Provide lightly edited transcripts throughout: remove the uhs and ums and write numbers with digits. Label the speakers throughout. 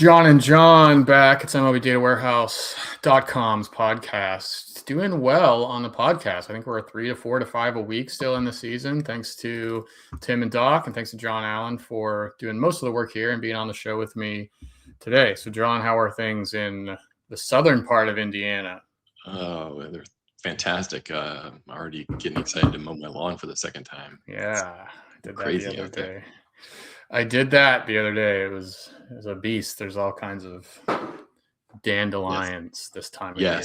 Speaker 1: Jon and John back. It's MLBDataWarehouse.com's podcast. Doing well on the podcast. I think we're 3 to 4 to 5 a week still in the season. Thanks to Tim and Doc, and thanks to John Allen for doing most of the work here and being on the show with me today. So, John, how are things in the southern part of Indiana?
Speaker 2: Oh, they're fantastic. I'm already getting excited to mow my lawn for the second time.
Speaker 1: Yeah, I did that
Speaker 2: crazy
Speaker 1: the other
Speaker 2: out there.
Speaker 1: day. I did that the other day. It was a beast. There's all kinds of dandelions this time of year.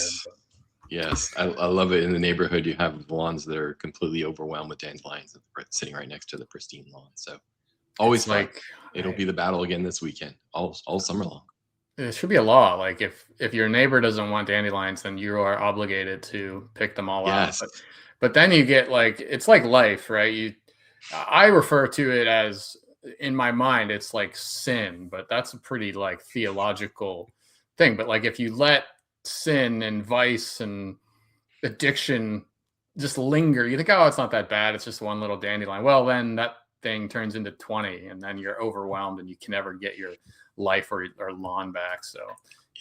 Speaker 2: Yes. I love it. In the neighborhood, you have lawns that are completely overwhelmed with dandelions sitting right next to the pristine lawn. So always fun.
Speaker 1: Like
Speaker 2: it'll be the battle again this weekend, all summer long.
Speaker 1: It should be a law. Like if your neighbor doesn't want dandelions, then you are obligated to pick them all out. But then you get it's like life, right? I refer to it as, in my mind, it's like sin, but that's a pretty theological thing. But if you let sin and vice and addiction just linger, you think, oh, it's not that bad. It's just one little dandelion. Well, then that thing turns into 20 and then you're overwhelmed and you can never get your life or lawn back. So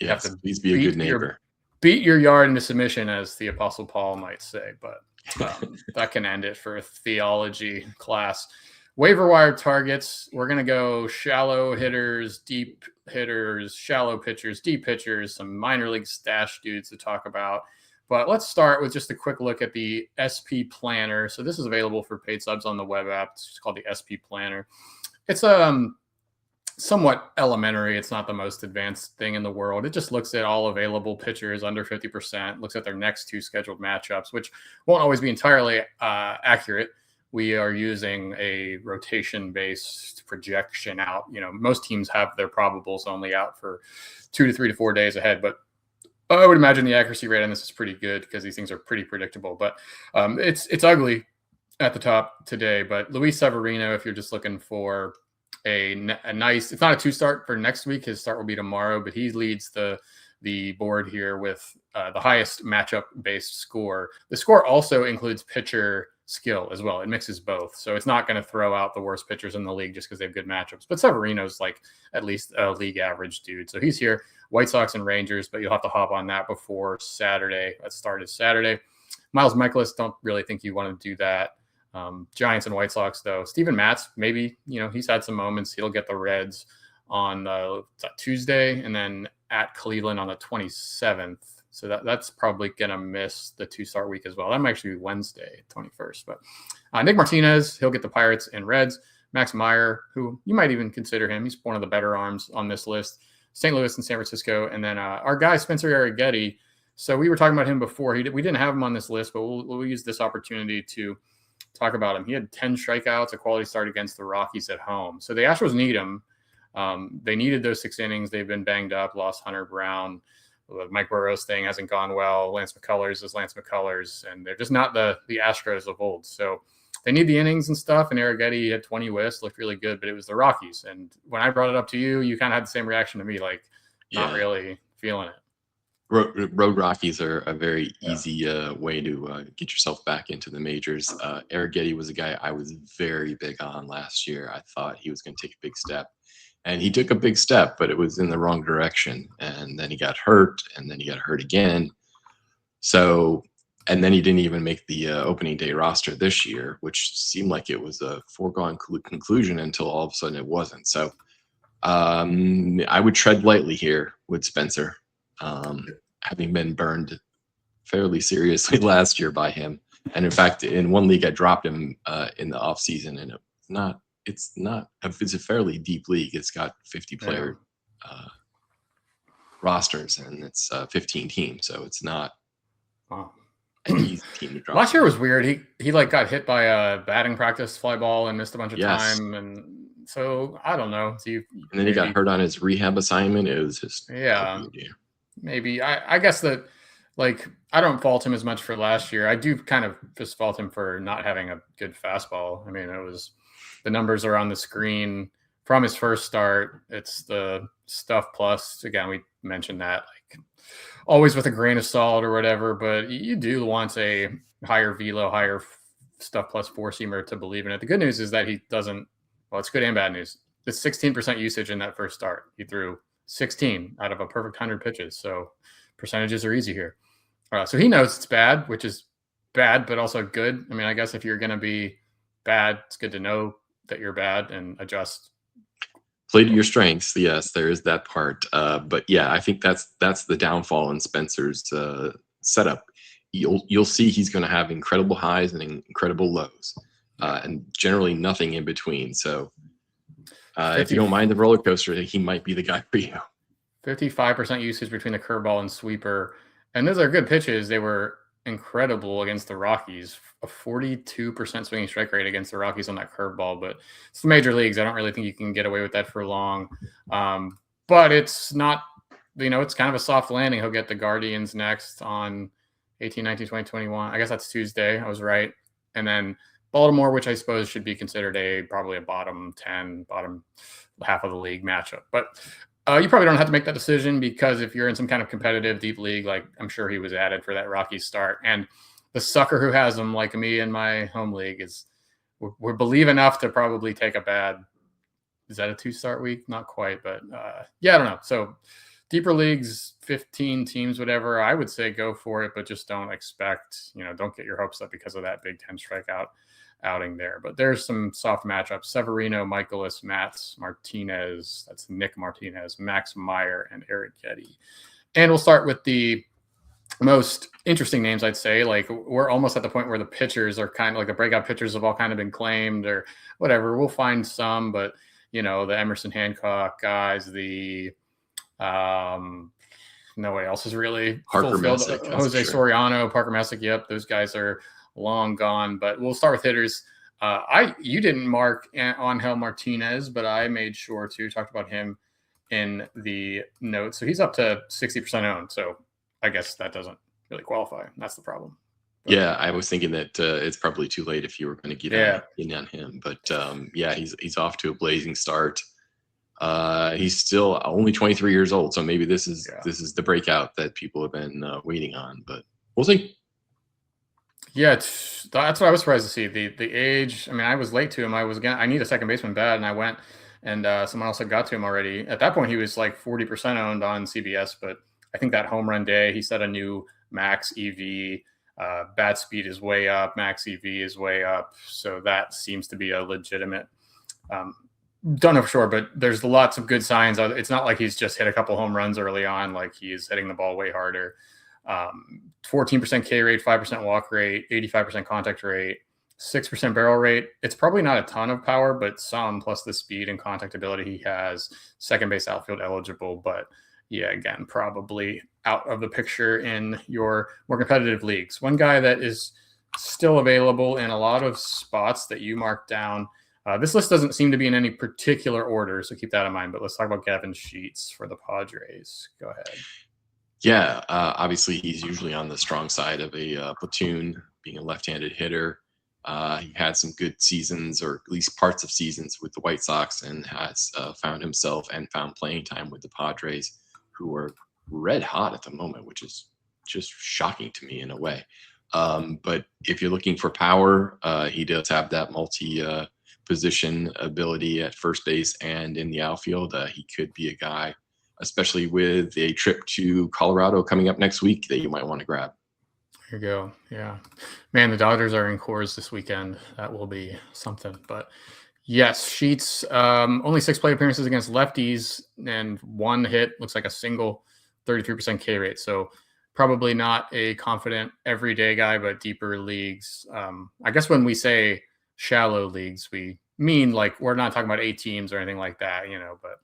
Speaker 2: you have to please be a good neighbor.
Speaker 1: Beat your yard into submission, as the Apostle Paul might say, but that can end it for a theology class. Waiver wire targets. We're going to go shallow hitters, deep hitters, shallow pitchers, deep pitchers, some minor league stash dudes to talk about. But let's start with just a quick look at the SP Planner. So this is available for paid subs on the web app. It's just called the SP Planner. It's somewhat elementary. It's not the most advanced thing in the world. It just looks at all available pitchers under 50%, looks at their next two scheduled matchups, which won't always be entirely accurate. We are using a rotation-based projection out. Most teams have their probables only out for 2 to 3 to 4 days ahead, but I would imagine the accuracy rate on this is pretty good because these things are pretty predictable. But it's ugly at the top today. But Luis Severino, if you're just looking for a nice, it's not a 2-start for next week. His start will be tomorrow, but he leads the board here with the highest matchup-based score. The score also includes pitcher skill as well. It mixes both. So it's not going to throw out the worst pitchers in the league just because they have good matchups. But Severino's at least a league average dude. So he's here. White Sox and Rangers, but you'll have to hop on that before Saturday. That start is Saturday. Miles Mikolas, don't really think you want to do that. Giants and White Sox, though. Steven Matz, maybe, he's had some moments. He'll get the Reds on Tuesday and then at Cleveland on the 27th. So that's probably going to miss the 2-start week as well. That might actually be Wednesday, 21st. But Nick Martinez, he'll get the Pirates and Reds. Max Meyer, who you might even consider him. He's one of the better arms on this list. St. Louis and San Francisco. And then our guy, Spencer Arrighetti. So we were talking about him before. We didn't have him on this list, but we'll use this opportunity to talk about him. He had 10 strikeouts, a quality start against the Rockies at home. So the Astros need him. They needed those 6 innings. They've been banged up, lost Hunter Brown. The Mike Burrows thing hasn't gone well. Lance McCullers is Lance McCullers, and they're just not the Astros of old. So they need the innings and stuff, and Arrighetti had 20 whiffs, looked really good, but it was the Rockies. And when I brought it up to you, you kind of had the same reaction to me, not really feeling it.
Speaker 2: Road Rockies are a very easy way to get yourself back into the majors. Arrighetti was a guy I was very big on last year. I thought he was going to take a big step. And he took a big step, but it was in the wrong direction. And then he got hurt, and then he got hurt again. So, and then he didn't even make the opening day roster this year, which seemed like it was a foregone conclusion until all of a sudden it wasn't. So I would tread lightly here with Spencer, having been burned fairly seriously last year by him. And in fact, in one league, I dropped him in the offseason, and it's a fairly deep league. It's got 50 player rosters, and it's 15 teams. So it's not an easy team to drop.
Speaker 1: Last year was weird. He got hit by a batting practice fly ball and missed a bunch of time. And so I don't know.
Speaker 2: And then he got hurt on his rehab assignment. It was just
Speaker 1: maybe I guess that I don't fault him as much for last year. I do kind of just fault him for not having a good fastball. I mean, the numbers are on the screen from his first start. It's the stuff plus. Again, we mentioned that always with a grain of salt or whatever, but you do want a higher velo, higher stuff plus 4-seamer to believe in it. The good news is that he doesn't. Well, it's good and bad news. It's 16% usage in that first start. He threw 16 out of a perfect 100 pitches. So percentages are easy here. So he knows it's bad, which is bad, but also good. I mean, I guess if you're going to be bad, it's good to know that you're bad and adjust.
Speaker 2: Play to your strengths. Yes, there is that part. But yeah, I think that's the downfall in Spencer's setup. You'll see he's going to have incredible highs and incredible lows, and generally nothing in between. So if you don't mind the roller coaster, he might be the guy for you.
Speaker 1: 55% usage between the curveball and sweeper. And those are good pitches. They were incredible against the Rockies. A 42% swinging strike rate against the Rockies on that curveball. But it's the major leagues. I don't really think you can get away with that for long. But it's not, it's kind of a soft landing. He'll get the Guardians next on 18, 19, 20, 21. I guess that's Tuesday. I was right. And then Baltimore, which I suppose should be considered probably a bottom 10, bottom half of the league matchup. But you probably don't have to make that decision, because if you're in some kind of competitive deep league, like I'm sure he was added for that Rockies start, and the sucker who has him, like me in my home league, we're believe enough to probably take a bad. Is that a 2-start week? Not quite, but yeah, I don't know. So deeper leagues, 15 teams, whatever, I would say go for it, but just don't expect, don't get your hopes up because of that Big Ten strikeout outing there. But there's some soft matchups: Severino, Michaelis, Mats, Martinez, that's Nick Martinez, Max Meyer, and Eric Getty. And we'll start with the most interesting names, I'd say. Like, we're almost at the point where the pitchers are kind of like the breakout pitchers have all kind of been claimed or whatever. We'll find some, but the Emerson Hancock guys, the nobody else is really
Speaker 2: Parker
Speaker 1: fulfilled.
Speaker 2: Messick,
Speaker 1: Jose Soriano, Parker Messick. Yep, those guys are long gone. But we'll start with hitters. You didn't mark Angel Martinez, but I made sure to talk about him in the notes. So he's up to 60% owned. So I guess that doesn't really qualify. That's the problem.
Speaker 2: But, yeah, I was thinking that it's probably too late if you were going to get in on him. But yeah, he's off to a blazing start. He's still only 23 years old, so maybe this is the breakout that people have been waiting on. But we'll see.
Speaker 1: Yeah, that's what I was surprised to see. The age. I mean, I was late to him. I need a second baseman bad, and I went, and someone else had got to him already. At that point, he was like 40% owned on CBS, but I think that home run day, he set a new max EV. Bat speed is way up. Max EV is way up. So that seems to be a legitimate. Don't know for sure, but there's lots of good signs. It's not like he's just hit a couple home runs early on. Like, he's hitting the ball way harder. 14% K rate, 5% walk rate, 85% contact rate, 6% barrel rate. It's probably not a ton of power, but some, plus the speed and contact ability he has. Second base outfield eligible, but yeah, again, probably out of the picture in your more competitive leagues. One guy that is still available in a lot of spots that you marked down. This list doesn't seem to be in any particular order, so keep that in mind. But let's talk about Gavin Sheets for the Padres. Go ahead.
Speaker 2: Yeah, obviously he's usually on the strong side of a platoon, being a left-handed hitter. He had some good seasons, or at least parts of seasons, with the White Sox, and has found himself and found playing time with the Padres, who are red hot at the moment, which is just shocking to me in a way. But if you're looking for power, he does have that multi-position ability at first base and in the outfield. He could be a guy, especially with a trip to Colorado coming up next week, that you might want to grab.
Speaker 1: There you go. Yeah, man, the Dodgers are in Coors this weekend. That will be something. But yes, Sheets, only 6 plate appearances against lefties and 1 hit, looks like a single, 33% K rate. So probably not a confident everyday guy, but deeper leagues. I guess when we say shallow leagues, we mean like we're not talking about 8 teams or anything like that, but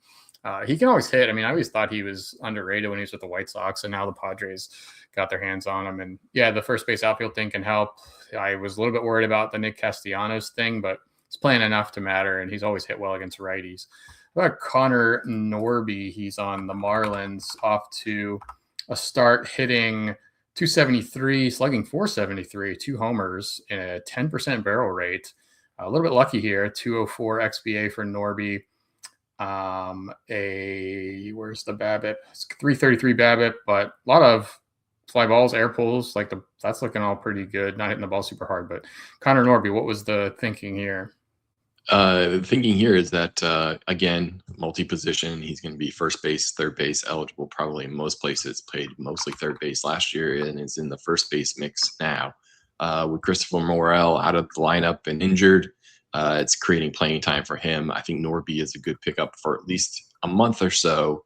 Speaker 1: he can always hit. I mean, I always thought he was underrated when he was with the White Sox, and now the Padres got their hands on him. And yeah, the first base outfield thing can help. I was a little bit worried about the Nick Castellanos thing, but he's playing enough to matter, and he's always hit well against righties. What about Connor Norby? He's on the Marlins, off to a start, hitting 273, slugging 473, 2 homers, and a 10% barrel rate. A little bit lucky here, 204 XBA for Norby. Where's the BABIP? It's 333 BABIP, but a lot of fly balls, air pulls, that's looking all pretty good. Not hitting the ball super hard, but Connor Norby, what was the thinking here?
Speaker 2: Thinking here is that again, multi-position. He's going to be first base, third base eligible, probably in most places. Played mostly third base last year and is in the first base mix now. With Christopher Morel out of the lineup and injured, it's creating playing time for him. I think Norby is a good pickup for at least a month or so.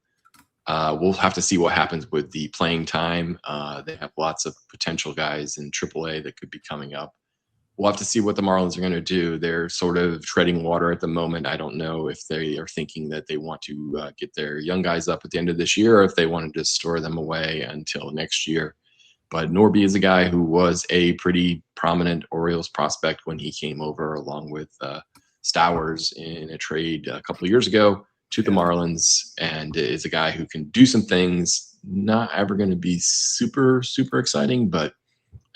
Speaker 2: We'll have to see what happens with the playing time. They have lots of potential guys in AAA that could be coming up. We'll have to see what the Marlins are going to do. They're sort of treading water at the moment. I don't know if they are thinking that they want to get their young guys up at the end of this year or if they want to just store them away until next year. But Norby is a guy who was a pretty prominent Orioles prospect when he came over along with Stowers in a trade a couple of years ago to the Marlins, and is a guy who can do some things. Not ever going to be super, super exciting, but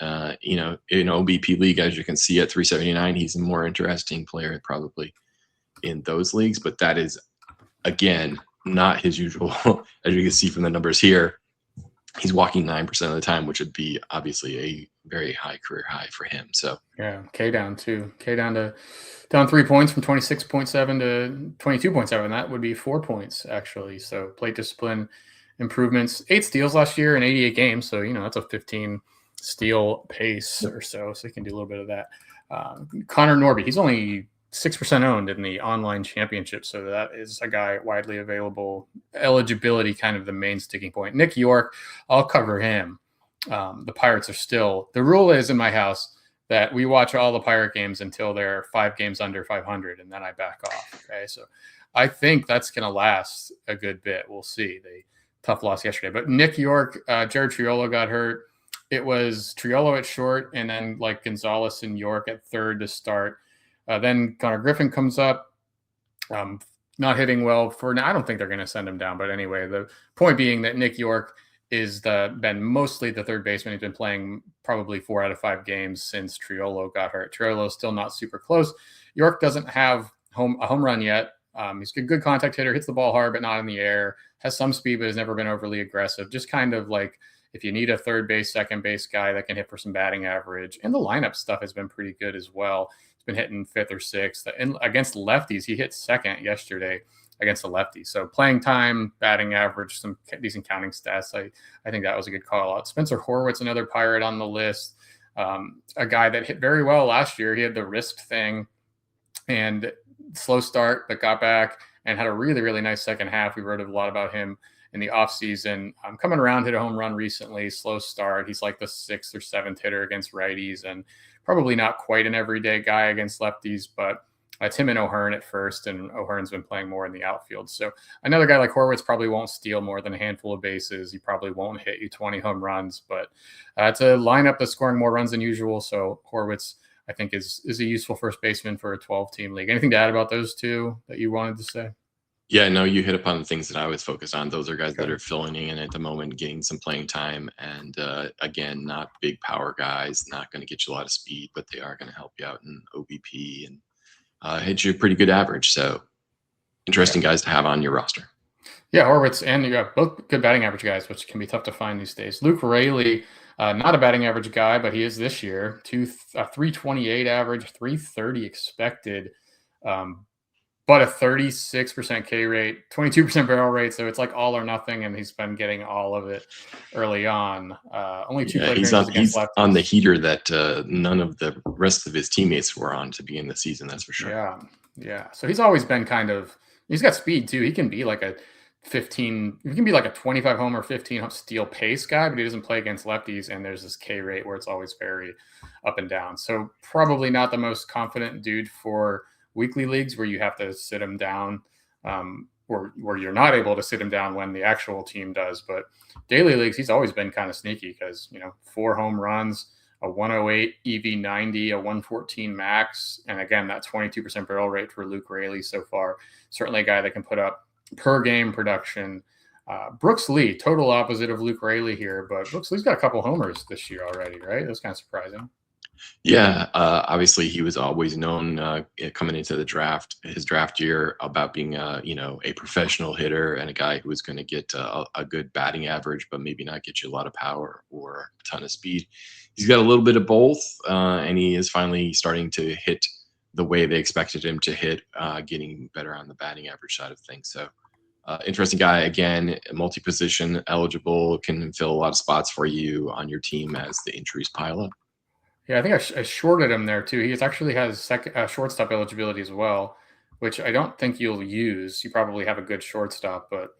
Speaker 2: in OBP league, as you can see at 379, he's a more interesting player probably in those leagues. But that is, again, not his usual. As you can see from the numbers here, he's walking 9% of the time, which would be obviously a very high career high for him. So
Speaker 1: yeah, K down too. K down 3 points from 26.7 to 22.7. That would be 4 points actually. So plate discipline improvements, 8 steals last year in 88 games. So that's a 15 steal pace or so. So he can do a little bit of that. Connor Norby, he's only 6% owned in the online championship. So that is a guy widely available. Eligibility kind of the main sticking point. Nick York, I'll cover him. The Pirates are still, the rule is in my house that we watch all the Pirate games until they're 5 games under 500, and then I back off. Okay. So I think that's going to last a good bit. We'll see. They tough loss yesterday, but Nick York, Jared Triolo got hurt. It was Triolo at short and then like Gonzalez and York at third to start. Then Connor Griffin comes up, not hitting well for now. I don't think they're going to send him down. But anyway, the point being that Nick York is been mostly the third baseman. He's been playing probably 4 out of 5 games since Triolo got hurt. Triolo's still not super close. York doesn't have a home run yet. He's a good contact hitter, hits the ball hard, but not in the air, has some speed, but has never been overly aggressive. Just kind of like, if you need a third base, second base guy that can hit for some batting average. And the lineup stuff has been pretty good as well. He's been hitting 5th or 6th. And against lefties, he hit 2nd yesterday against the lefties. So playing time, batting average, some decent counting stats. I think that was a good call out. Spencer Horwitz, another Pirate on the list. A guy that hit very well last year. He had the wrist thing and slow start, but got back and had a really, really nice second half. We wrote a lot about him in the offseason. Coming around, hit a home run recently, slow start. He's like the 6th or 7th hitter against righties and probably not quite an everyday guy against lefties, but it's him and O'Hearn at first, and O'Hearn's been playing more in the outfield. So another guy like Horwitz probably won't steal more than a handful of bases. He probably won't hit you 20 home runs, but it's a lineup that's scoring more runs than usual. So Horwitz, I think, is a useful first baseman for a 12-team league. Anything to add about those two that you wanted to say?
Speaker 2: Yeah, no, you hit upon the things that I was focused on. Those are guys that are filling in at the moment, getting some playing time. And again, not big power guys, not going to get you a lot of speed, but they are going to help you out in OBP and hit you a pretty good average. So interesting guys to have on your roster.
Speaker 1: Yeah, Horwitz and you got both good batting average guys, which can be tough to find these days. Luke Raley, not a batting average guy, but he is this year. 328 average, 330 expected. But a 36% K rate, 22% barrel rate. So it's like all or nothing. And he's been getting all of it early on. Only 2 plate
Speaker 2: he's on the heater that none of the rest of his teammates were on to begin the season. That's for sure.
Speaker 1: Yeah. So he's always been he's got speed too. He can be like a 25 homer, 15 steal pace guy, but he doesn't play against lefties. And there's this K rate where it's always very up and down. So probably not the most confident dude for weekly leagues where you have to sit him down or where you're not able to sit him down when the actual team does. But daily leagues, he's always been kind of sneaky because, 4 home runs, a 108 EV 90, a 114 max. And again, that 22% barrel rate for Luke Raley so far. Certainly a guy that can put up per game production. Brooks Lee, total opposite of Luke Raley here, but Brooks Lee's got a couple homers this year already, right? That's kind of surprising.
Speaker 2: Yeah, obviously he was always known coming into the draft, his draft year, about being a professional hitter and a guy who was going to get a good batting average, but maybe not get you a lot of power or a ton of speed. He's got a little bit of both, and he is finally starting to hit the way they expected him to hit, getting better on the batting average side of things. So interesting guy. Again, multi-position eligible, can fill a lot of spots for you on your team as the injuries pile up.
Speaker 1: Yeah, I think I shorted him there too. He actually has shortstop eligibility as well, which I don't think you'll use. You probably have a good shortstop, but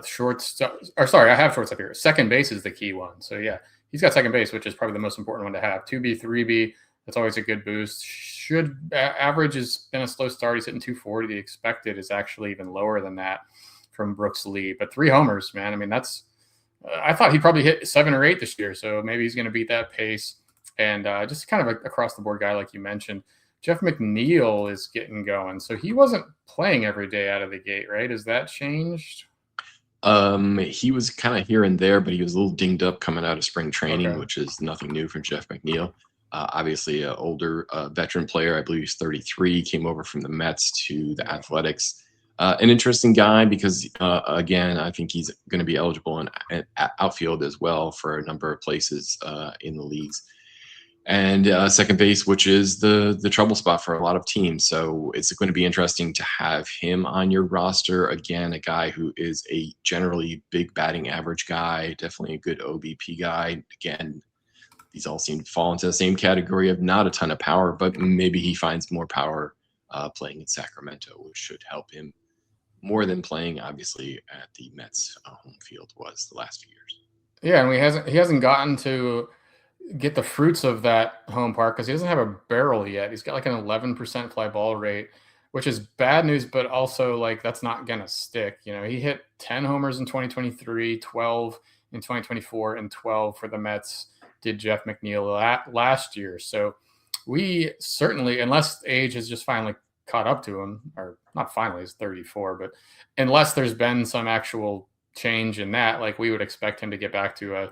Speaker 1: shortstop, or sorry, I have shortstop here. Second base is the key one. So yeah, he's got second base, which is probably the most important one to have. 2B, 3B, that's always a good boost. Average has been a slow start. He's hitting 240. The expected is actually even lower than that from Brooks Lee. But 3 homers, man. I mean, that's I thought he'd probably hit 7 or 8 this year. So maybe he's going to beat that pace. And just kind of across the board guy, like you mentioned. Jeff McNeil is getting going. So he wasn't playing every day out of the gate, right? Has that changed?
Speaker 2: He was kind of here and there, but he was a little dinged up coming out of spring training,
Speaker 1: Okay.
Speaker 2: which is nothing new for Jeff McNeil. Obviously, an older veteran player. I believe he's 33, came over from the Mets to the Athletics. An interesting guy because, again, I think he's going to be eligible in outfield as well for a number of places in the leagues. And second base, which is the trouble spot for a lot of teams. So it's going to be interesting to have him on your roster. Again, a guy who is a generally big batting average guy, definitely a good OBP guy. Again, these all seem to fall into the same category of not a ton of power, but maybe he finds more power playing in Sacramento, which should help him more than playing, obviously, at the Mets home field was the last few years.
Speaker 1: Yeah, and he hasn't gotten to get the fruits of that home park because he doesn't have a barrel yet. He's got like an 11% fly ball rate, which is bad news, but also like that's not gonna stick. You know, he hit 10 homers in 2023, 12 in 2024, and 12 for the Mets. Did Jeff McNeil last year? So we certainly, unless age has just finally caught up to him, or not finally, he's 34, but unless there's been some actual change in that, like we would expect him to get back to a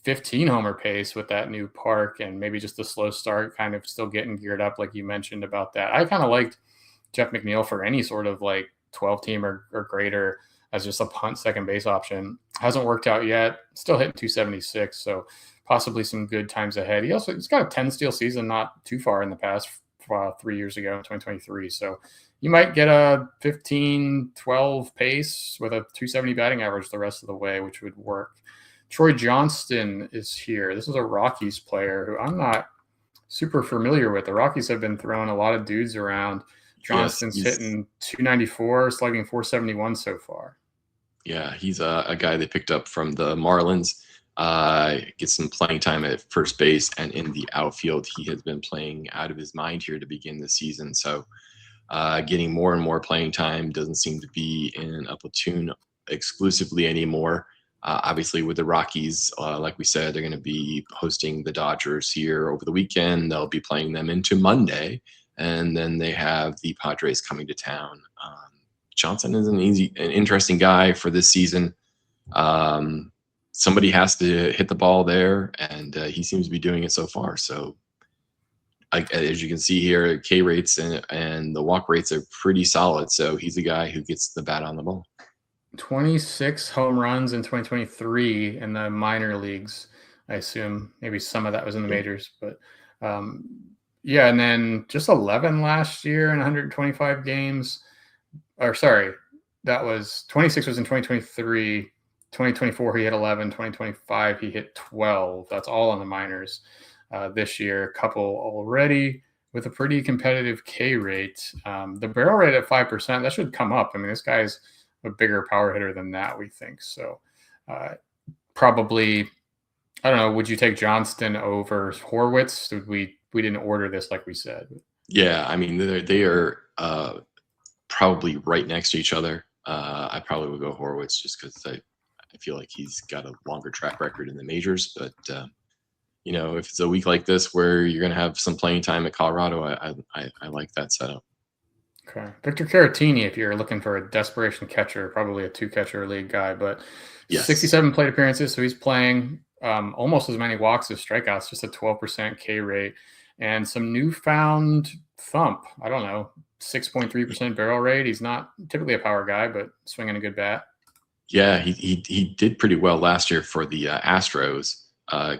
Speaker 1: 15 homer pace with that new park and maybe just a slow start, kind of still getting geared up, like you mentioned about that. I kind of liked Jeff McNeil for any sort of like 12 team or greater as just a punt second base option. Hasn't worked out yet, still hitting 276. So possibly some good times ahead. He's got a 10 steal season, not too far in the past, 3 years ago, 2023. So you might get a 15-12 pace with a 270 batting average the rest of the way, which would work. Troy Johnston is here. This is a Rockies player who I'm not super familiar with. The Rockies have been throwing a lot of dudes around. Johnston's hitting 294, slugging 471 so far.
Speaker 2: Yeah, he's a guy they picked up from the Marlins. Gets some playing time at first base and in the outfield. He has been playing out of his mind here to begin the season. So getting more and more playing time, doesn't seem to be in a platoon exclusively anymore. Obviously, with the Rockies, like we said, they're going to be hosting the Dodgers here over the weekend. They'll be playing them into Monday, and then they have the Padres coming to town. Johnson is an interesting guy for this season. Somebody has to hit the ball there, and he seems to be doing it so far. So, as you can see here, K rates and the walk rates are pretty solid. So he's a guy who gets the bat on the ball.
Speaker 1: 26 home runs in 2023 in the minor leagues. I assume maybe some of that was in the majors, but yeah. And then just 11 last year in 125 games. Or sorry, that was 26 was in 2023. 2024 he hit 11. 2025 he hit 12. That's all on the minors. This year, a couple already with a pretty competitive K rate. The barrel rate at 5%, that should come up. I mean, this guy's a bigger power hitter than that, we think. So probably, I don't know, would you take Johnston over Horwitz? We didn't order this like we said.
Speaker 2: Yeah, I mean, they are probably right next to each other. I probably would go Horwitz just because I feel like he's got a longer track record in the majors. But, if it's a week like this where you're going to have some playing time at Colorado, I like that setup.
Speaker 1: Okay. Victor Caratini, if you're looking for a desperation catcher, probably a 2-catcher league guy, but yes. 67 plate appearances, so he's playing almost as many walks as strikeouts, just a 12% K rate, and some newfound thump. I don't know, 6.3% barrel rate. He's not typically a power guy, but swinging a good bat.
Speaker 2: Yeah, he did pretty well last year for the Astros.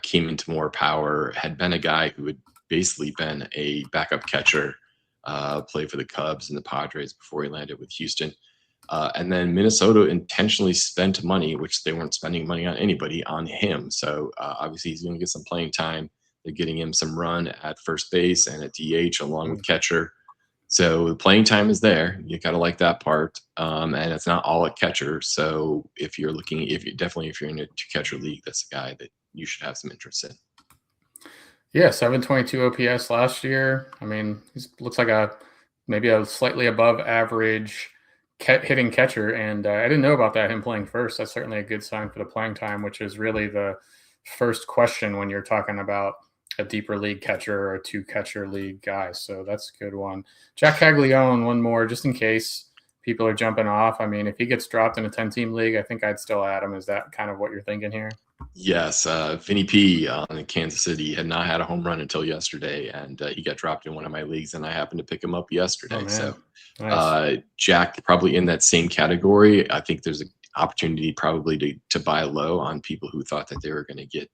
Speaker 2: Came into more power, had been a guy who had basically been a backup catcher played for the Cubs and the Padres before he landed with Houston. And then Minnesota intentionally spent money, which they weren't spending money on anybody, on him. So obviously he's going to get some playing time. They're getting him some run at first base and at DH along with catcher. So the playing time is there. You got to like that part. And it's not all at catcher. So if you're in a two-catcher league, that's a guy that you should have some interest in.
Speaker 1: Yeah, 722 OPS last year. I mean, he looks like maybe a slightly above average hitting catcher. And I didn't know about that, him playing first. That's certainly a good sign for the playing time, which is really the first question when you're talking about a deeper league catcher or a two-catcher league guy. So that's a good one. Jack Caglione, one more, just in case people are jumping off. I mean, if he gets dropped in a 10-team league, I think I'd still add him. Is that kind of what you're thinking here?
Speaker 2: Yes. Vinny P in Kansas City had not had a home run until yesterday, and he got dropped in one of my leagues, and I happened to pick him up yesterday. So nice. Jack probably in that same category. I think there's an opportunity probably to buy low on people who thought that they were going to get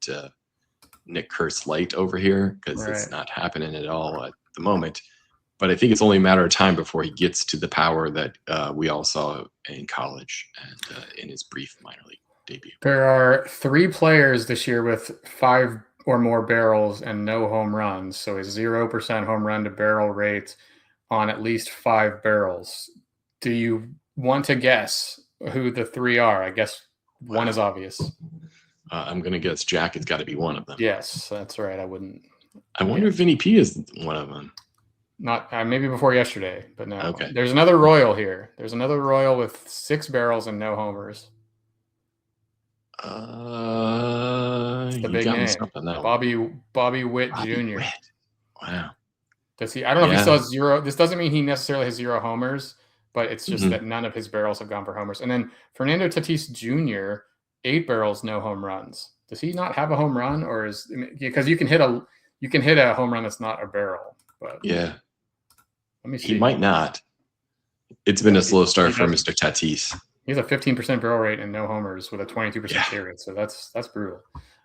Speaker 2: Nick Kurtz light over here, because it's not happening at all at the moment. But I think it's only a matter of time before he gets to the power that we all saw in college and in his brief minor league debut.
Speaker 1: There are 3 players this year with 5 or more barrels and no home runs. So a 0% home run to barrel rate on at least 5 barrels. Do you want to guess who the 3 are? I guess one is obvious.
Speaker 2: I'm going to guess Jack has got to be one of them.
Speaker 1: Yes, that's right.
Speaker 2: I wonder if Vinny P is one of them.
Speaker 1: Not maybe before yesterday, but no.
Speaker 2: Okay.
Speaker 1: There's another Royal here. There's another Royal with 6 barrels and no homers. It's the big name. Bobby Witt Jr.
Speaker 2: Witt. Wow.
Speaker 1: Does he? I don't know if he still has 0. This doesn't mean he necessarily has 0 homers, but it's just that none of his barrels have gone for homers. And then Fernando Tatis Jr., 8 barrels, no home runs. Does he not have a home run, or because you can hit a home run that's not a barrel? But
Speaker 2: yeah,
Speaker 1: let me see.
Speaker 2: He might not. It's been a slow start for Mr. Tatis.
Speaker 1: He has a 15% barrel rate and no homers with a 22% K rate, so that's brutal.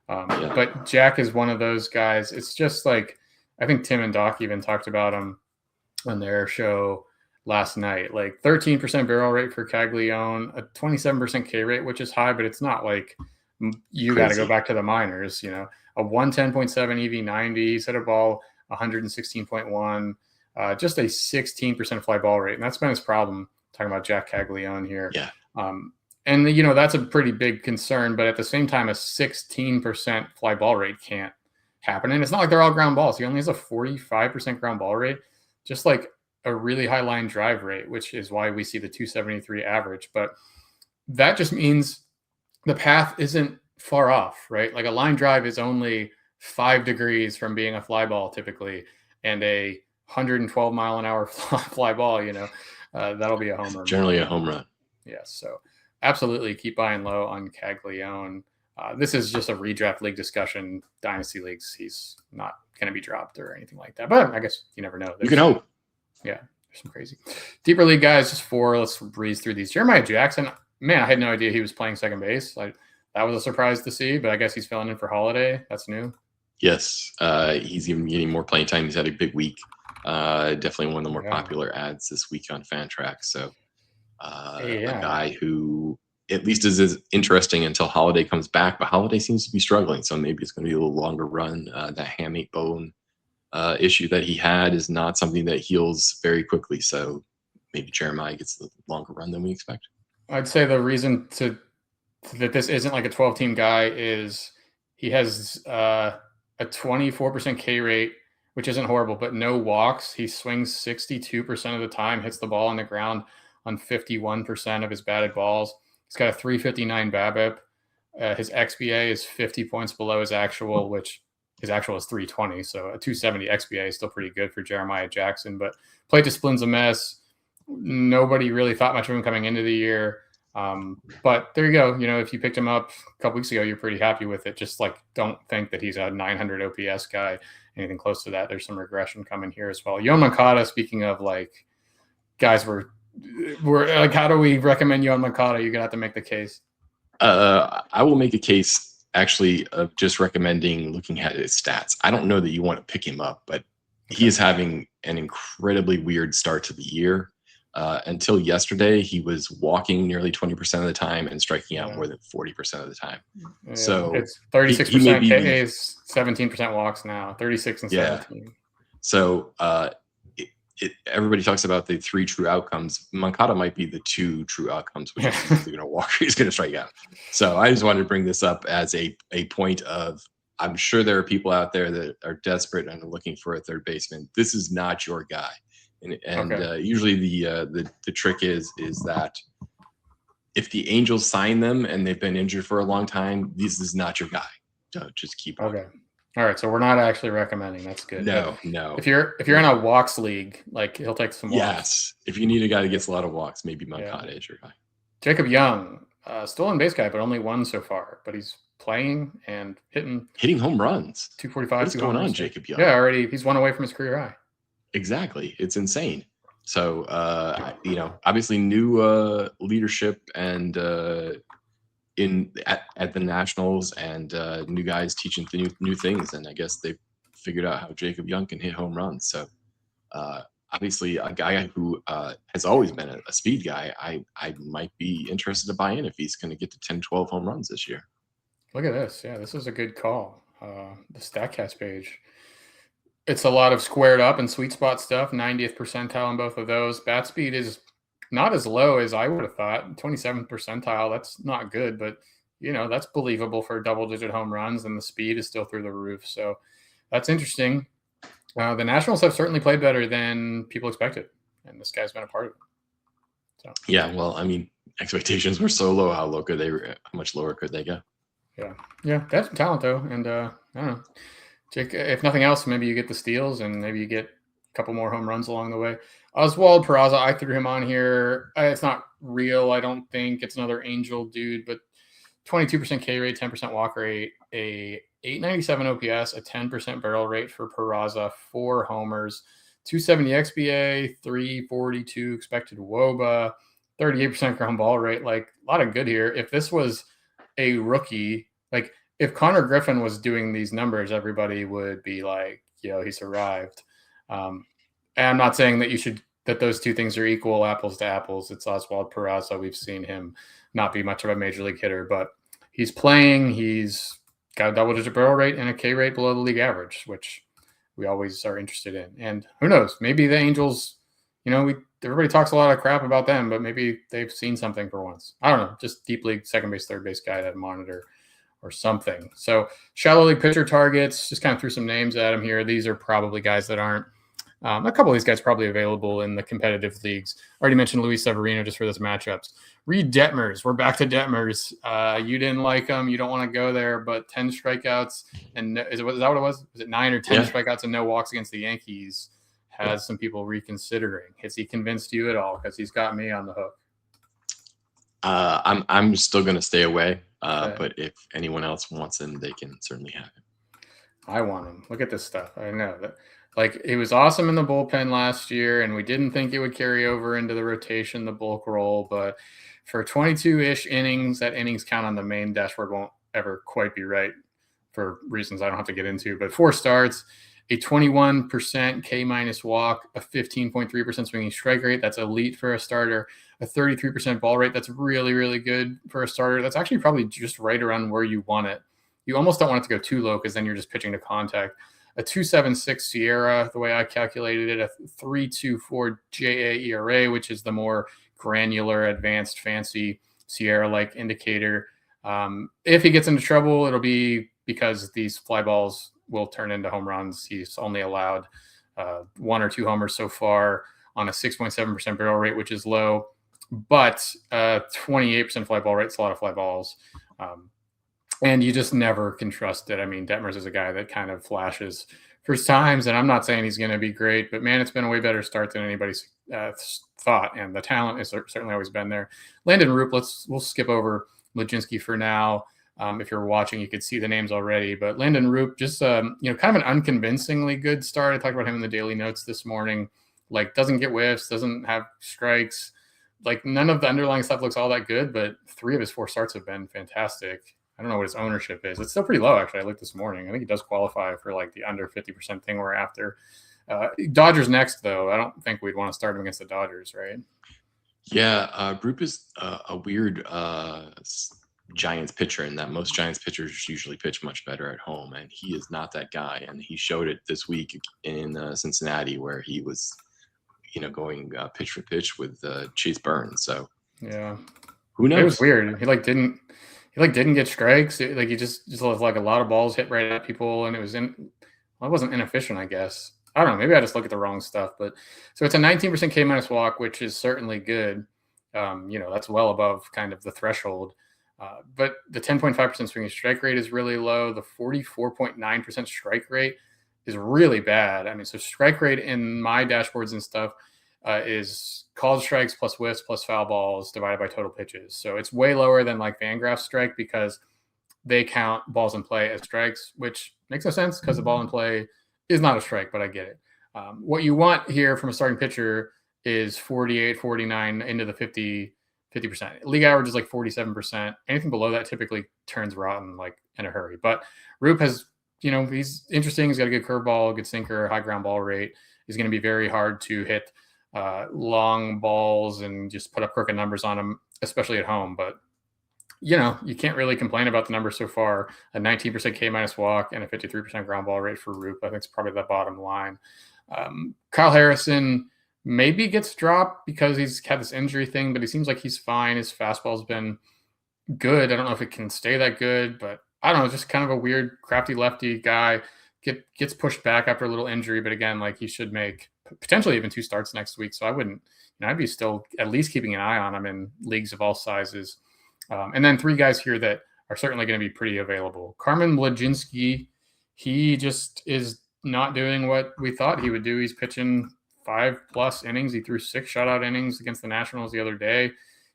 Speaker 1: But Jack is one of those guys. It's just like, I think Tim and Doc even talked about him on their show last night. Like 13% barrel rate for Caglione, a 27% K rate, which is high, but it's not like you got to go back to the minors. You know, a 110.7 EV90, hit a ball 116.1, just a 16% fly ball rate, and that's been his problem. Talking about Jack Caglione here.
Speaker 2: Yeah.
Speaker 1: And that's a pretty big concern, but at the same time, a 16% fly ball rate can't happen. And it's not like they're all ground balls. He only has a 45% ground ball rate, just like a really high line drive rate, which is why we see the 273 average. But that just means the path isn't far off, right? Like a line drive is only 5 degrees from being a fly ball typically, and a 112 mile an hour fly ball, that'll be a home run.
Speaker 2: Generally a home run.
Speaker 1: Yes. So absolutely keep buying low on Caglione. This is just a redraft league discussion. Dynasty leagues, he's not going to be dropped or anything like that. But I guess you never know.
Speaker 2: You can hope.
Speaker 1: Yeah, there's some crazy. Deeper league guys, just 4. Let's breeze through these. Jeremiah Jackson, man, I had no idea he was playing second base. That was a surprise to see, but I guess he's filling in for Holiday. That's new.
Speaker 2: Yes, he's even getting more playing time. He's had a big week. Definitely one of the more popular ads this week on Fantrax. So a guy who at least is as interesting until Holiday comes back, but Holiday seems to be struggling. So maybe it's going to be a little longer run. That hamate bone issue that he had is not something that heals very quickly. So maybe Jeremiah gets a longer run than we expect.
Speaker 1: I'd say the reason that this isn't like a 12-team guy is he has a 24% K rate, which isn't horrible, but no walks. He swings 62% of the time, hits the ball on the ground on 51% of his batted balls. He's got a 359 BABIP. His XBA is 50 points below his actual, which his actual is 320. So a 270 XBA is still pretty good for Jeremiah Jackson, but plate discipline's a mess. Nobody really thought much of him coming into the year. But there you go. If you picked him up a couple weeks ago, you're pretty happy with it. Just don't think that he's a 900 OPS guy, anything close to that. There's some regression coming here as well. Yoan Moncada, speaking of guys we're how do we recommend Yoan Moncada? You're gonna have to make the case.
Speaker 2: I will make a case actually of just recommending looking at his stats. I don't know that you want to pick him up, but he is having an incredibly weird start to the year. Until yesterday, he was walking nearly 20% of the time and striking out more than 40% of the time.
Speaker 1: Yeah.
Speaker 2: So
Speaker 1: It's
Speaker 2: he may
Speaker 1: 36%
Speaker 2: be
Speaker 1: Ks, 17% walks now, 36 and 17.
Speaker 2: So everybody talks about the 3 true outcomes. Moncada might be the 2 true outcomes, which is he's either going to walk or he's going to strike out. So I just wanted to bring this up as a point of, I'm sure there are people out there that are desperate and looking for a third baseman. This is not your guy. And usually the trick is that if the Angels sign them and they've been injured for a long time, this is not your guy. So just keep on.
Speaker 1: Okay. All right. So we're not actually recommending. That's good.
Speaker 2: No.
Speaker 1: If you're in a walks league, like he'll take some walks.
Speaker 2: Yes. If you need a guy that gets a lot of walks, maybe Moncada is your guy.
Speaker 1: Jacob Young, stolen base guy, but only 1 so far. But he's playing and hitting
Speaker 2: home runs.
Speaker 1: 245.
Speaker 2: What's going on, Jacob Young?
Speaker 1: Yeah, already he's 1 away from his career high.
Speaker 2: Exactly. It's insane. So, obviously new leadership and at the Nationals and new guys teaching new things. And I guess they've figured out how Jacob Young can hit home runs. So, obviously a guy who has always been a speed guy, I might be interested to buy in if he's going to get to 10, 12 home runs this year.
Speaker 1: Look at this. Yeah, this is a good call. The StatCast page. It's a lot of squared up and sweet spot stuff, 90th percentile on both of those. Bat speed is not as low as I would have thought. 27th percentile, that's not good, but that's believable for double-digit home runs, and the speed is still through the roof. So that's interesting. The Nationals have certainly played better than people expected, and this guy's been a part of it. So.
Speaker 2: Yeah, well, I mean, expectations were so low. How much lower could they go?
Speaker 1: Yeah, they have some talent though, and I don't know. Jake, if nothing else, maybe you get the steals and maybe you get a couple more home runs along the way. Oswald Peraza, I threw him on here. It's not real, I don't think. It's another Angel dude, but 22% K rate, 10% walk rate, a 897 OPS, a 10% barrel rate for Peraza, 4 homers, 270 XBA, 342 expected WOBA, 38% ground ball rate. Like, a lot of good here. If this was a rookie, like if Connor Griffin was doing these numbers, everybody would be like, he's arrived. And I'm not saying that those two things are equal, apples to apples. It's Oswald Peraza. We've seen him not be much of a major league hitter, but he's playing. He's got a double-digit barrel rate and a K rate below the league average, which we always are interested in. And who knows? Maybe the Angels, everybody talks a lot of crap about them, but maybe they've seen something for once. I don't know. Just deep league, second base, third base guy that monitor or something. So shallow league pitcher targets, just kind of threw some names at him here. These are probably guys that aren't. A couple of these guys probably available in the competitive leagues. Already mentioned Luis Severino just for those matchups. Reed Detmers. We're back to Detmers. You didn't like him. You don't want to go there, but 10 strikeouts. And is that what it was? Was it 9 or 10 strikeouts and no walks against the Yankees? Has some people reconsidering. Has he convinced you at all? Because he's got me on the hook.
Speaker 2: I'm still going to stay away. But if anyone else wants him, they can certainly have him.
Speaker 1: I want him. Look at this stuff. I know that. Like, it was awesome in the bullpen last year, and we didn't think it would carry over into the rotation, the bulk role. But for 22-ish innings, that innings count on the main dashboard won't ever quite be right for reasons I don't have to get into. But 4 starts, a 21% K- walk, a 15.3% swinging strike rate. That's elite for a starter. A 33% ball rate. That's really, really good for a starter. That's actually probably just right around where you want it. You almost don't want it to go too low because then you're just pitching to contact. A 2.76 Sierra, the way I calculated it, a 3.24 JA ERA, which is the more granular, advanced, fancy Sierra-like indicator. If he gets into trouble, it'll be because these fly balls will turn into home runs. He's only allowed 1 or 2 homers so far on a 6.7% barrel rate, which is low, but 28% fly ball rate. It's a lot of fly balls. And you just never can trust it. I mean, Detmers is a guy that kind of flashes first times, and I'm not saying he's going to be great, but man, it's been a way better start than anybody's thought, and the talent has certainly always been there. Landon Roop, we'll skip over Lajinsky for now. If you're watching, you could see the names already, but Landon Roop, just kind of an unconvincingly good start. I talked about him in the daily notes this morning. Like, doesn't get whiffs, doesn't have strikes. Like, none of the underlying stuff looks all that good, but 3 of his 4 starts have been fantastic. I don't know what his ownership is. It's still pretty low, actually. I looked this morning. I think he does qualify for like the under 50% thing we're after. Dodgers next, though. I don't think we'd want to start him against the Dodgers, right?
Speaker 2: Yeah, Group is a weird Giants pitcher in that most Giants pitchers usually pitch much better at home, and he is not that guy. And he showed it this week in Cincinnati, where he was, going pitch for pitch with Chase Burns. So
Speaker 1: yeah,
Speaker 2: who knows?
Speaker 1: It was weird. He didn't get strikes. He just looked like a lot of balls hit right at people, and it wasn't inefficient, I guess. I don't know. Maybe I just look at the wrong stuff, but so it's a 19% K minus walk, which is certainly good. That's well above kind of the threshold. But the 10.5% swinging strike rate is really low. The 44.9% strike rate is really bad. I mean, so strike rate in my dashboards and stuff is called strikes plus whiffs plus foul balls divided by total pitches. So it's way lower than like Fangraph's strike because they count balls in play as strikes, which makes no sense because the ball in play is not a strike, but I get it. What you want here from a starting pitcher is 48, 49 into the 50%. League average is like 47%. Anything below that typically turns rotten like in a hurry. But Roop has, he's interesting. He's got a good curveball, good sinker, high ground ball rate. He's going to be very hard to hit long balls and just put up crooked numbers on him, especially at home. But you can't really complain about the numbers so far. A 19% K minus walk and a 53% ground ball rate for Roop. I think it's probably the bottom line. Kyle Harrison maybe gets dropped because he's had this injury thing, but he seems like he's fine. His fastball's been good. I don't know if it can stay that good, but I don't know. Just kind of a weird, crafty lefty guy. Gets pushed back after a little injury, but again, like he should make potentially even 2 starts next week. So I wouldn't, I'd be still at least keeping an eye on him in leagues of all sizes. And then 3 guys here that are certainly going to be pretty available. Carmen Mlodzinski, he just is not doing what we thought he would do. He's pitching 5+ innings. He threw 6 shutout innings against the Nationals the other day.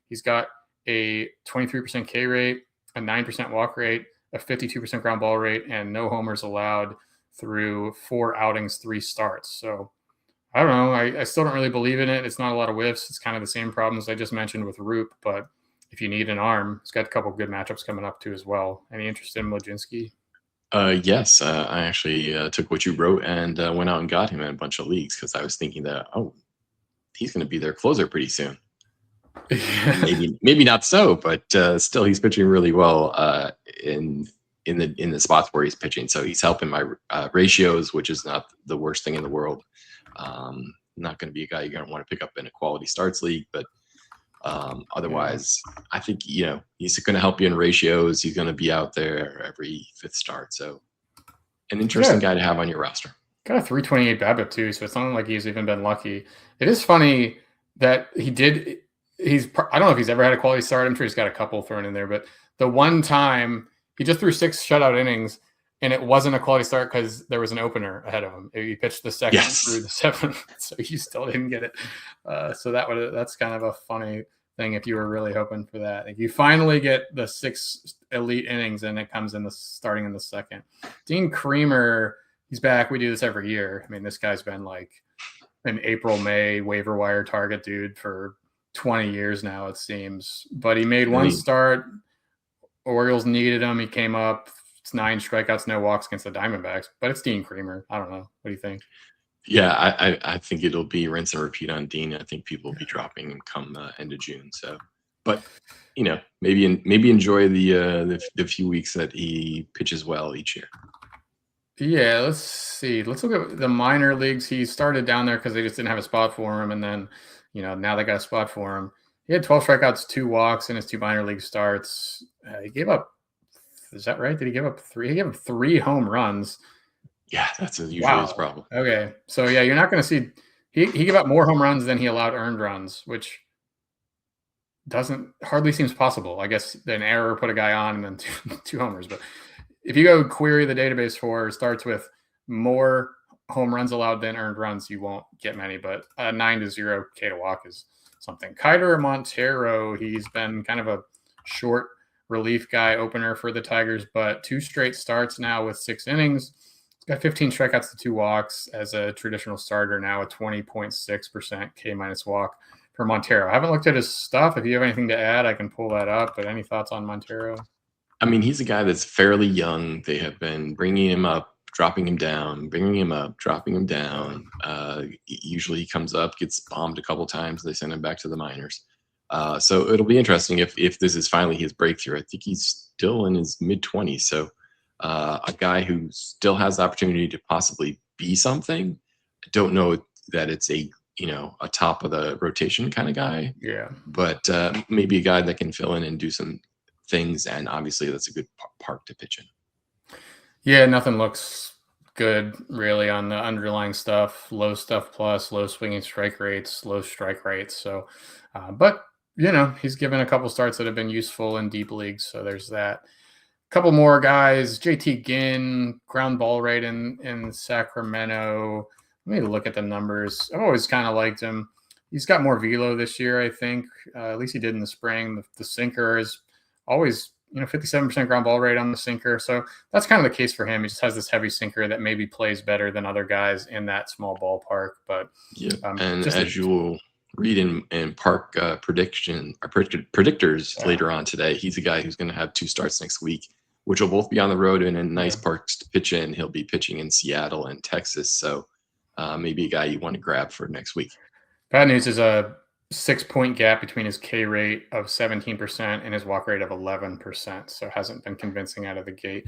Speaker 1: He's got a 23% K rate, a 9% walk rate, a 52% ground ball rate, and no homers allowed through 4 outings, 3 starts. So I don't know. I still don't really believe in it. It's not a lot of whiffs. It's kind of the same problems I just mentioned with Roop, but if you need an arm, he's got a couple of good matchups coming up too as well. Any interest in Mlodzinski?
Speaker 2: Yes, I actually took what you wrote and went out and got him in a bunch of leagues because I was thinking that, he's going to be their closer pretty soon. maybe not so, but still he's pitching really well in the spots where he's pitching. So he's helping my ratios, which is not the worst thing in the world. Not going to be a guy you're going to want to pick up in a quality starts league, but otherwise, I think, he's going to help you in ratios. He's going to be out there every 5th start. So an interesting guy to have on your roster.
Speaker 1: Got a 328 BABIP too. So it's not like he's even been lucky. It is funny that I don't know if he's ever had a quality start. I'm sure he's got a couple thrown in there, but the one time he just threw 6 shutout innings and it wasn't a quality start because there was an opener ahead of him. He pitched the 2nd through the 7th, so he still didn't get it. So that's kind of a funny thing if you were really hoping for that. If you finally get the 6 elite innings and it comes in starting in the 2nd. Dean Kremer, he's back. We do this every year. I mean, this guy's been like an April, May waiver wire target dude for 20 years now, it seems. But he made 1 start. Orioles needed him. He came up. It's 9 strikeouts, no walks against the Diamondbacks. But it's Dean Kremer. I don't know. What do you think?
Speaker 2: Yeah, I think it'll be rinse and repeat on Dean. I think people will be dropping him come end of June. So, but maybe enjoy the few weeks that he pitches well each year.
Speaker 1: Yeah, let's see. Let's look at the minor leagues. He started down there because they just didn't have a spot for him, and then now they got a spot for him. He had 12 strikeouts, 2 walks in his 2 minor league starts. He gave up. Is that right? Did he give up 3? He gave up 3 home runs.
Speaker 2: Yeah, that's usually his problem.
Speaker 1: Okay. So, yeah, you're not going to see – he gave up more home runs than he allowed earned runs, which hardly seems possible. I guess an error put a guy on and then 2 homers. But if you go query the database for starts with more home runs allowed than earned runs, you won't get many. But 9-0 K to walk is something. Kiter Montero, he's been kind of a short relief guy opener for the Tigers, but 2 straight starts now with 6 innings. Got 15 strikeouts to 2 walks as a traditional starter now, a 20.6% K minus walk for Montero. I haven't looked at his stuff. If you have anything to add, I can pull that up. But any thoughts on Montero?
Speaker 2: I mean, he's a guy that's fairly young. They have been bringing him up dropping him down, bringing him up, dropping him down. Usually he comes up, gets bombed a couple times. They send him back to the minors. So it'll be interesting if this is finally his breakthrough. I think he's still in his mid-20s. So a guy who still has the opportunity to possibly be something. I don't know that it's a top of the rotation kind of guy.
Speaker 1: Yeah.
Speaker 2: But maybe a guy that can fill in and do some things. And obviously that's a good park to pitch in.
Speaker 1: Yeah, nothing looks good really on the underlying stuff. Low stuff plus, low swinging strike rates, low strike rates. So, but he's given a couple starts that have been useful in deep leagues. So there's that. Couple more guys. JT Ginn, ground ball rate in Sacramento. Let me look at the numbers. I've always kind of liked him. He's got more velo this year, I think. At least he did in the spring. The sinker is always 57% ground ball rate on the sinker. So that's kind of the case for him. He just has this heavy sinker that maybe plays better than other guys in that small ballpark. But
Speaker 2: yeah, and as you will read in park predictors later on today, he's a guy who's going to have 2 starts next week, which will both be on the road and in nice parks to pitch in. He'll be pitching in Seattle and Texas. So maybe a guy you want to grab for next week.
Speaker 1: Bad news is a 6-point gap between his K rate of 17% and his walk rate of 11%. So hasn't been convincing out of the gate.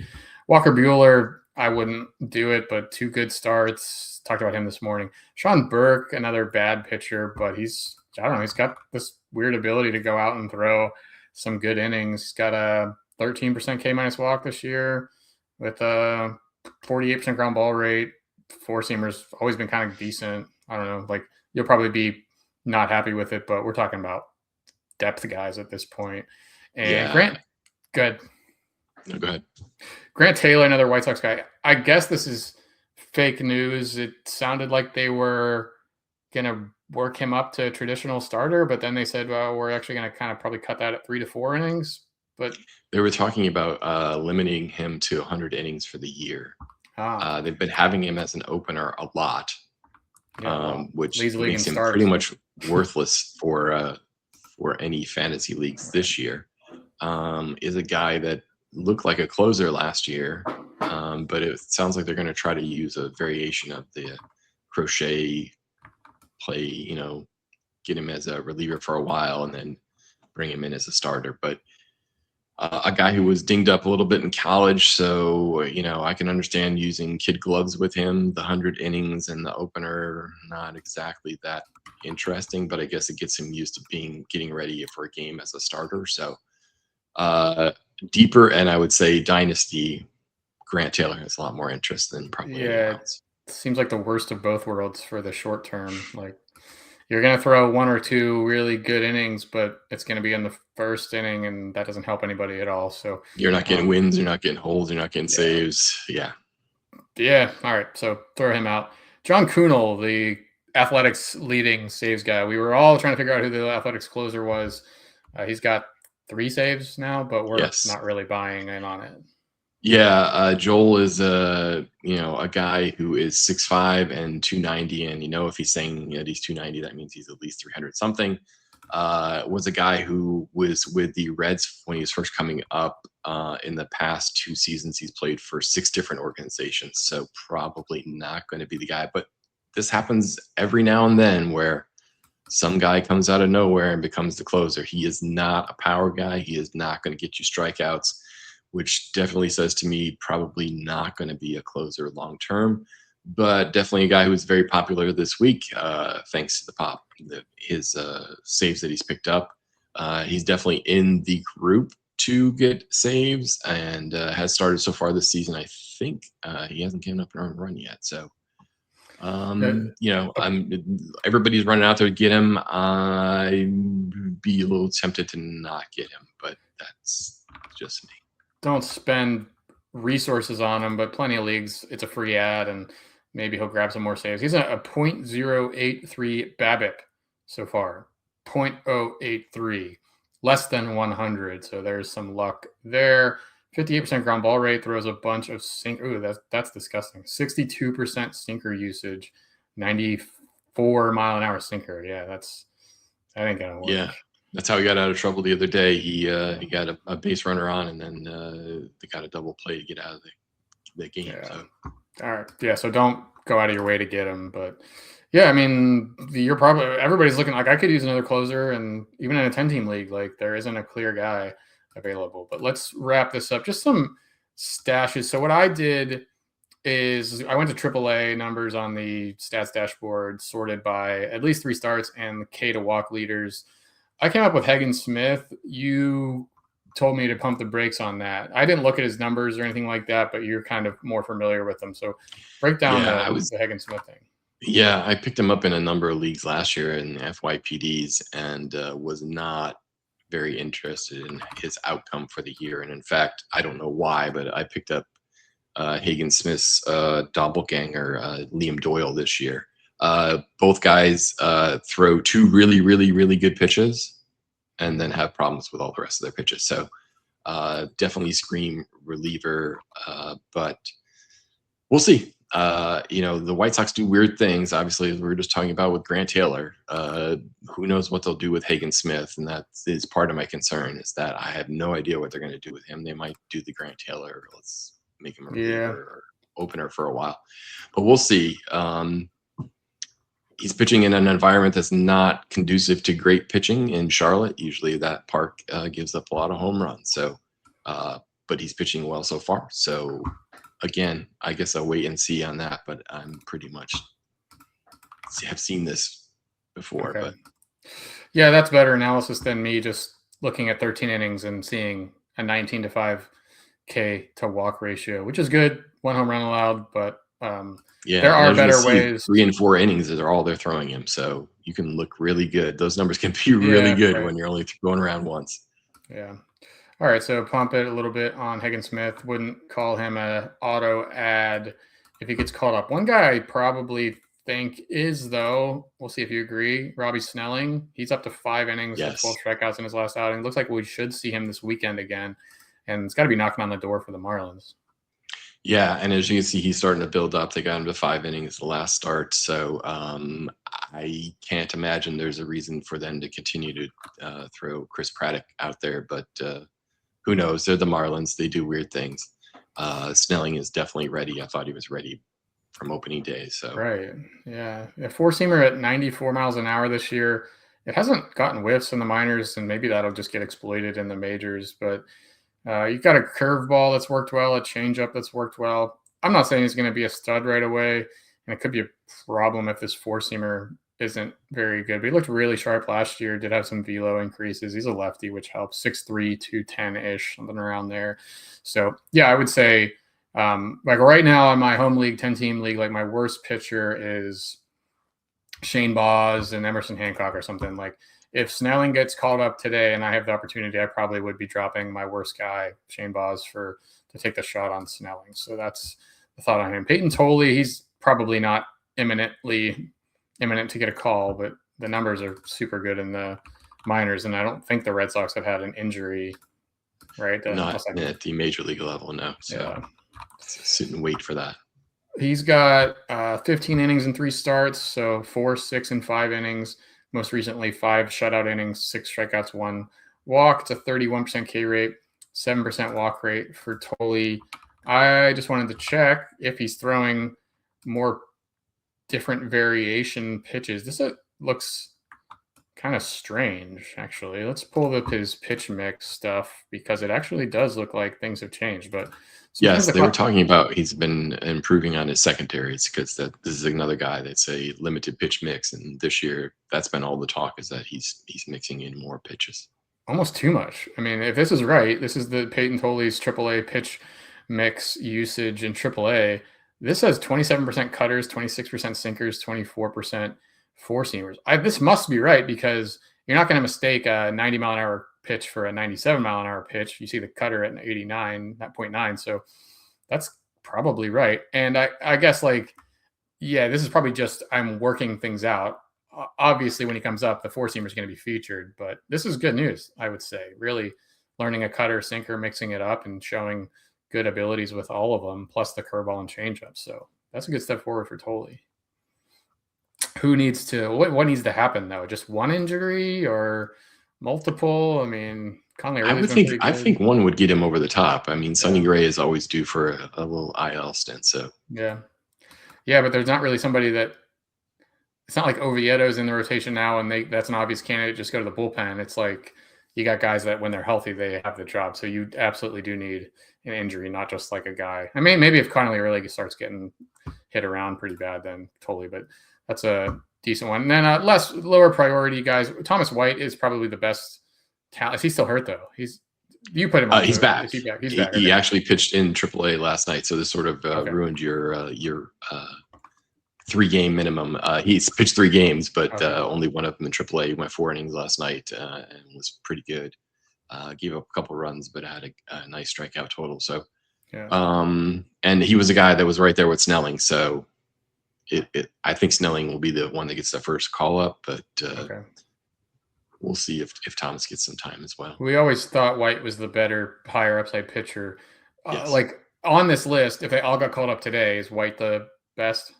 Speaker 1: Walker Buehler, I wouldn't do it, but 2 good starts. Talked about him this morning. Sean Burke, another bad pitcher, but he's got this weird ability to go out and throw some good innings. He's got a 13% K minus walk this year with a 48% ground ball rate. 4-seamers always been kind of decent. I don't know, like you'll probably be not happy with it, but we're talking about depth guys at this point. And Grant, good.
Speaker 2: No, go ahead.
Speaker 1: Grant Taylor, another White Sox guy. I guess this is fake news. It sounded like they were going to work him up to a traditional starter, but then they said, well, we're actually going to kind of probably cut that at 3 to 4 innings. But
Speaker 2: they were talking about limiting him to 100 innings for the year. They've been having him as an opener a lot, which makes him pretty much worthless for any fantasy leagues this year. Is a guy that looked like a closer last year, but it sounds like they're going to try to use a variation of the crochet play, get him as a reliever for a while and then bring him in as a starter. But a guy who was dinged up a little bit in college, so I can understand using kid gloves with him. The 100 innings and the opener, not exactly that interesting, but I guess it gets him used to getting ready for a game as a starter. So deeper, and I would say dynasty, Grant Taylor has a lot more interest than probably anyone else.
Speaker 1: It seems like the worst of both worlds for the short term. Like you're going to throw 1 or 2 really good innings, but it's going to be in the first inning, and that doesn't help anybody at all. So
Speaker 2: you're not getting wins, you're not getting holds, you're not getting saves. Yeah.
Speaker 1: All right. So throw him out. John Kunal, the Athletics leading saves guy. We were all trying to figure out who the Athletics closer was. He's got 3 saves now, but we're not really buying in on it.
Speaker 2: Yeah, Joel is a guy who is 6'5" and 290, and if he's saying he's 290, that means he's at least 300 something. Was a guy who was with the Reds when he was first coming up. In the past 2 seasons, he's played for 6 different organizations, so probably not going to be the guy. But this happens every now and then where some guy comes out of nowhere and becomes the closer. He is not a power guy. He is not going to get you strikeouts, which definitely says to me probably not going to be a closer long term, but definitely a guy who was very popular this week thanks to his saves that he's picked up. He's definitely in the group to get saves and has started so far this season. I think he hasn't given up an earned run yet. So, everybody's running out there to get him. I'd be a little tempted to not get him, but that's just me.
Speaker 1: Don't spend resources on him, but plenty of leagues, it's a free ad, and maybe he'll grab some more saves. He's a .083 BABIP so far, .083, less than 100. So there's some luck there. 58% ground ball rate, throws a bunch of sinker. Ooh, that's disgusting. 62% sinker usage, 94 mile an hour sinker. Yeah, that ain't gonna work.
Speaker 2: Yeah. That's how he got out of trouble the other day. He got a base runner on, and then they got a double play to get out of the game.
Speaker 1: Yeah.
Speaker 2: So
Speaker 1: All right. Yeah. So don't go out of your way to get him. But yeah, I mean, you're probably everybody's looking like I could use another closer, and even in a 10-team league, like there isn't a clear guy available. But let's wrap this up. Just some stashes. So what I did is I went to AAA numbers on the stats dashboard, sorted by at least 3 starts and the K to walk leaders. I came up with Hagen Smith. You told me to pump the brakes on that. I didn't look at his numbers or anything like that, but you're kind of more familiar with them. So break down the Hagen Smith thing.
Speaker 2: Yeah, I picked him up in a number of leagues last year in FYPDs and was not very interested in his outcome for the year. And in fact, I don't know why, but I picked up Hagen Smith's doppelganger, Liam Doyle, this year. Both guys throw 2 really, really, really good pitches and then have problems with all the rest of their pitches. So definitely scream reliever, but we'll see. The White Sox do weird things, obviously, as we were just talking about with Grant Taylor. Who knows what they'll do with Hagen Smith, and that is part of my concern, is that I have no idea what they're going to do with him. They might do the Grant Taylor, let's make him a reliever or opener for a while, but we'll see. He's pitching in an environment that's not conducive to great pitching in Charlotte. Usually that park gives up a lot of home runs. So, but he's pitching well so far. So again, I guess I'll wait and see on that, but I'm pretty much have seen this before.
Speaker 1: Okay.
Speaker 2: But
Speaker 1: yeah, that's better analysis than me just looking at 13 innings and seeing a 19-5 K to walk ratio, which is good. 1 home run allowed, but there are better ways.
Speaker 2: 3 and 4 innings are all they're throwing him, so you can look really good. Those numbers can be really good when you're only going around once.
Speaker 1: Yeah. All right, so pump it a little bit on Hagen Smith. Wouldn't call him a auto ad if he gets called up. One guy I probably think is, though, we'll see if you agree, Robbie Snelling. He's up to 5 innings with 12 strikeouts in his last outing. Looks like we should see him this weekend again, and it's got to be knocking on the door for the Marlins.
Speaker 2: Yeah, and as you can see, he's starting to build up. They got him to 5 innings the last start, so I can't imagine there's a reason for them to continue to throw Chris Paddock out there, but who knows? They're the Marlins. They do weird things. Snelling is definitely ready. I thought he was ready from opening day. So
Speaker 1: right, yeah, 4-seamer at 94 miles an hour this year. It hasn't gotten whiffs in the minors, and maybe that'll just get exploited in the majors, but you've got a curveball that's worked well, a changeup that's worked well. I'm not saying he's going to be a stud right away, and it could be a problem if this 4-seamer isn't very good. But he looked really sharp last year, did have some velo increases. He's a lefty, which helps, 6'3", 210-ish, something around there. So, yeah, I would say, like right now in my home league, 10-team league, like my worst pitcher is Shane Baz and Emerson Hancock or something. Like, if Snelling gets called up today and I have the opportunity, I probably would be dropping my worst guy, Shane Baz, to take the shot on Snelling. So that's the thought on him. Peyton Tolley, he's probably not imminent to get a call, but the numbers are super good in the minors, and I don't think the Red Sox have had an injury, right?
Speaker 2: Not at the major league level, no. So sit and wait for that.
Speaker 1: He's got 15 innings and 3 starts, so 4, 6, and 5 innings. Most recently, 5 shutout innings, 6 strikeouts, 1 walk. It's a 31% K rate, 7% walk rate for Tolley. I just wanted to check if he's throwing more different variation pitches. This looks kind of strange, actually. Let's pull up his pitch mix stuff because it actually does look like things have changed. But
Speaker 2: yes, they were talking about he's been improving on his secondaries because this is another guy that's a limited pitch mix, and this year that's been all the talk, is that he's mixing in more pitches.
Speaker 1: Almost too much. I mean, if this is right, this is the Peyton Tolley's AAA pitch mix usage in AAA. This has 27% cutters, 26% sinkers, 24% 4-seamers. This must be right because you're not going to mistake a 90-mile-an-hour pitch for a 97-mile-an-hour pitch. You see the cutter at an 89.9, so that's probably right. And I guess, like, yeah, this is probably just I'm working things out. Obviously, when he comes up, the 4-seamer is going to be featured, but this is good news, I would say. Really learning a cutter, sinker, mixing it up, and showing good abilities with all of them, plus the curveball and changeup. So that's a good step forward for Tolley. What needs to happen, though? Just one injury or multiple? I mean, Conley
Speaker 2: I
Speaker 1: early's
Speaker 2: would
Speaker 1: been
Speaker 2: think
Speaker 1: pretty
Speaker 2: I
Speaker 1: good.
Speaker 2: think one would get him over the top. I mean, Sonny
Speaker 1: Yeah.
Speaker 2: Gray is always due for a little IL stint. So
Speaker 1: Yeah. Yeah, but there's not really somebody that it's not like Ovieto's in the rotation now and that's an obvious candidate. Just go to the bullpen. It's like you got guys that when they're healthy, they have the job. So you absolutely do need an injury, not just like a guy. I mean, maybe if Conley really starts getting hit around pretty bad, then totally. But that's a decent one. And then lower priority guys. Thomas White is probably the best talent. Is he still hurt though? You put him on.
Speaker 2: he's back.
Speaker 1: Is he back? He's
Speaker 2: He,
Speaker 1: back.
Speaker 2: he
Speaker 1: Okay.
Speaker 2: actually pitched in AAA last night. So this sort of
Speaker 1: Okay.
Speaker 2: ruined your 3-game minimum. He's pitched 3 games, but
Speaker 1: Okay.
Speaker 2: only one of them in AAA. He went 4 innings last night and was pretty good. Gave up a couple runs, but had a nice strikeout total. So,
Speaker 1: Yeah.
Speaker 2: And he was a guy that was right there with Snelling. So, I think Snelling will be the one that gets the first call up, but
Speaker 1: Okay.
Speaker 2: we'll see if Thomas gets some time as well.
Speaker 1: We always thought White was the better, higher upside pitcher.
Speaker 2: Yes.
Speaker 1: Like on this list, if they all got called up today, is White the best?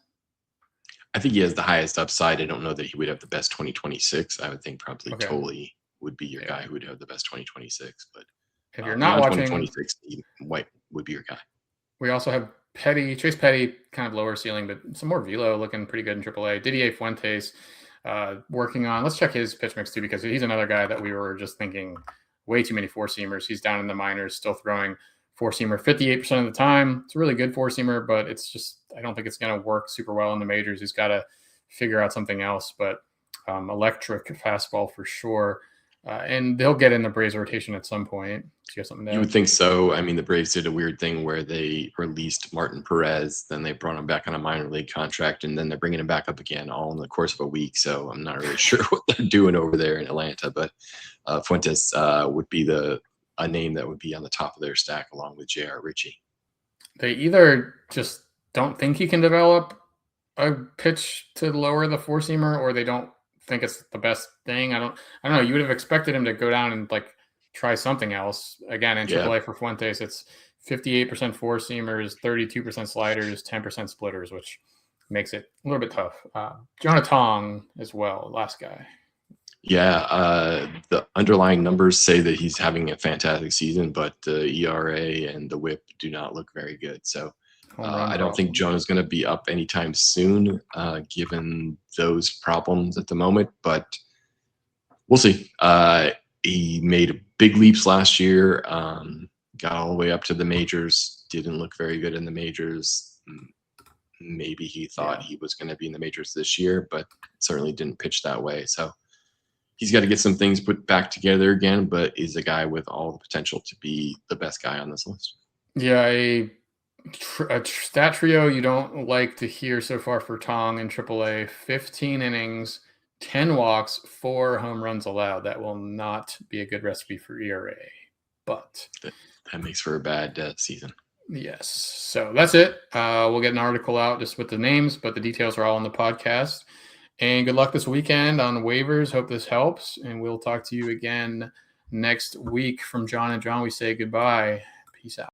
Speaker 2: I think he has the highest upside. I don't know that he would have the best 2026. I would think probably
Speaker 1: Okay.
Speaker 2: Tolley would be your guy who would have the best 2026. But
Speaker 1: if you're not watching,
Speaker 2: 2026, White would be your guy.
Speaker 1: we also have Chase Petty, kind of lower ceiling, but some more velo looking pretty good in AAA. Didier Fuentes working on. Let's check his pitch mix too, because he's another guy that we were just thinking way too many 4-seamers. He's down in the minors, still throwing 4-seamer 58% of the time. It's a really good 4-seamer, but it's just I don't think it's going to work super well in the majors. He's got to figure out something else. But electric fastball for sure. And they'll get in the Braves rotation at some point. Do you have something to add?
Speaker 2: You would think so. I mean, the Braves did a weird thing where they released Martin Perez, then they brought him back on a minor league contract, and then they're bringing him back up again all in the course of a week. So I'm not really sure what they're doing over there in Atlanta. But Fuentes would be a name that would be on the top of their stack along with J.R. Ritchie.
Speaker 1: They either just don't think he can develop a pitch to lower the 4-seamer, or they don't think it's the best thing. I don't know. You would have expected him to go down and like try something else. Again, in AAA for Fuentes, it's 58% 4-seamers, 32% sliders, 10% splitters, which makes it a little bit tough. Jon and John as well, last guy.
Speaker 2: Yeah, the underlying numbers say that he's having a fantastic season, but the ERA and the WHIP do not look very good. So I don't think Jon is going to be up anytime soon, given those problems at the moment. But we'll see. He made big leaps last year, got all the way up to the majors, didn't look very good in the majors. Maybe he thought he was going to be in the majors this year, but certainly didn't pitch that way. So he's got to get some things put back together again, but is a guy with all the potential to be the best guy on this list.
Speaker 1: Yeah, a stat trio you don't like to hear so far for Tong in AAA: 15 innings, 10 walks, 4 home runs allowed. That will not be a good recipe for ERA, but
Speaker 2: that makes for a bad season.
Speaker 1: Yes. So that's it. We'll get an article out just with the names, but the details are all on the podcast. And good luck this weekend on waivers. Hope this helps. And we'll talk to you again next week. From Jon and John, we say goodbye. Peace out.